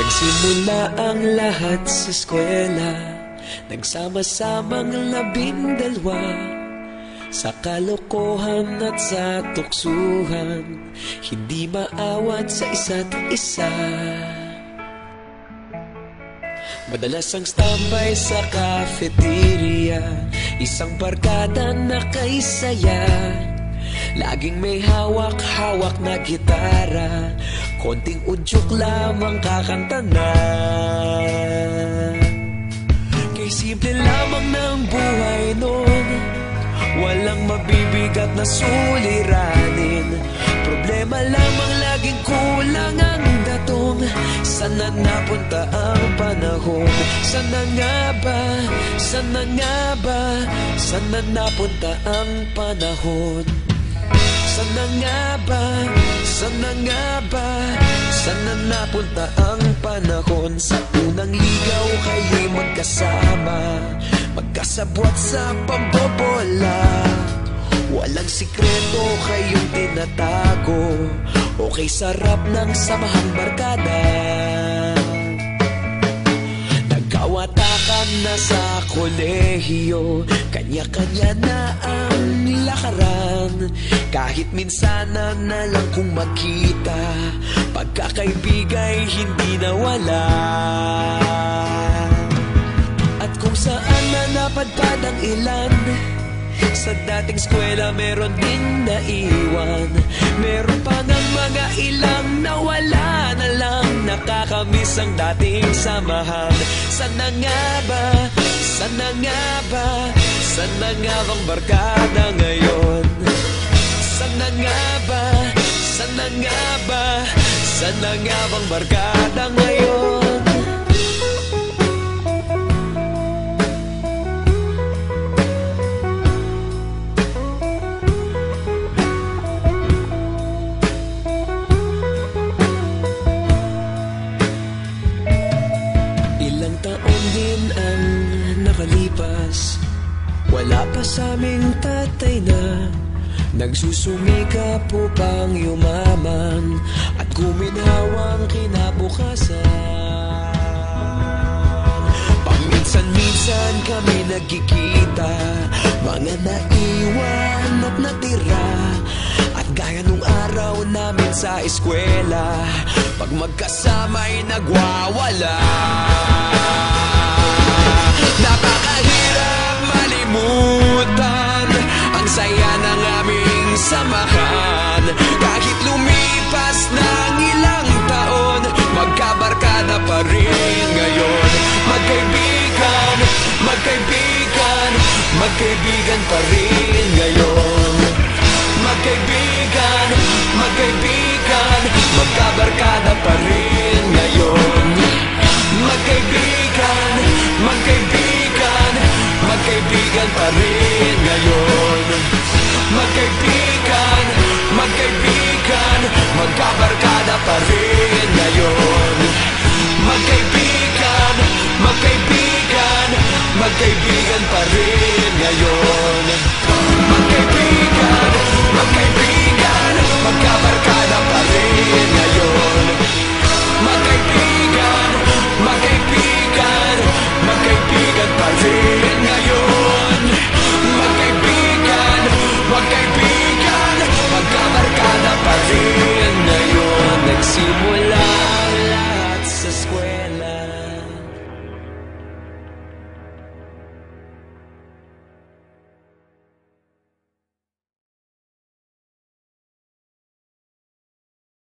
Nagsimula ang lahat sa eskwela, nagsama-samang 12, sa kalokohan at sa tuksuhan, hindi maawat sa isa't isa. Madalas ang standby sa cafeteria, isang barkada na kay saya. Laging may hawak-hawak na gitara, konting udyok lamang kakanta na. Kay simple lamang ng buhay nun, walang mabibigat na suliranin. Problema lamang laging kulang ang datong. Sana napunta ang panahon? Sana nga ba? Sana nga ba? Sana napunta ang panahon? Sana nga ba? Sana nga ba? Sana napunta ang panahon? Sa unang ligaw kayo'y magkasama, magkasabwat sa pambobola. Walang sikreto kayong tinatago, okay sarap ng samahang barkada. Nagkawatakan na sa kolehiyo, kanya-kanya na ang lakaran. Kahit minsan na lang kung magkita, pagkakaibigay hindi nawala. At kung saan na napadpad ang ilan, sa dating eskwela meron ding naiwan. Meron pa ng mga ilang nawala na lang, nakakamiss ang dating samahan. Sana nga ba? Sana nga ba? Sana nga bang barkada ngayon? Sana nga ba? Sana nga ba? Sana nga bang barkada ngayon? Ilang taon din ang nakalipas, wala pa sa aming tatay na nagsusumikap upang yumaman at guminhawang kinabukasan. Paminsan-minsan kami nagkikita, mga naiwan at natira. At gaya nung araw namin sa eskwela, pag magkasama'y nagwawala. Napakahirap malimutan ang saya ng aming samahan. Kahit lumipas ng ilang taon, magkabarkada pa rin ngayon. Magkaibigan, magkaibigan, magkaibigan pa rin ngayon. Magkaibigan, magkaibigan, magkabarkada pa rin ngayon. Magkaibigan, magkaibigan, magkaibigan pa rin ngayon. Magkaibigan, magkaibigan, magkabarkada pa rin ngayon. Magkaibigan, magkaibigan, magkaibigan pa rin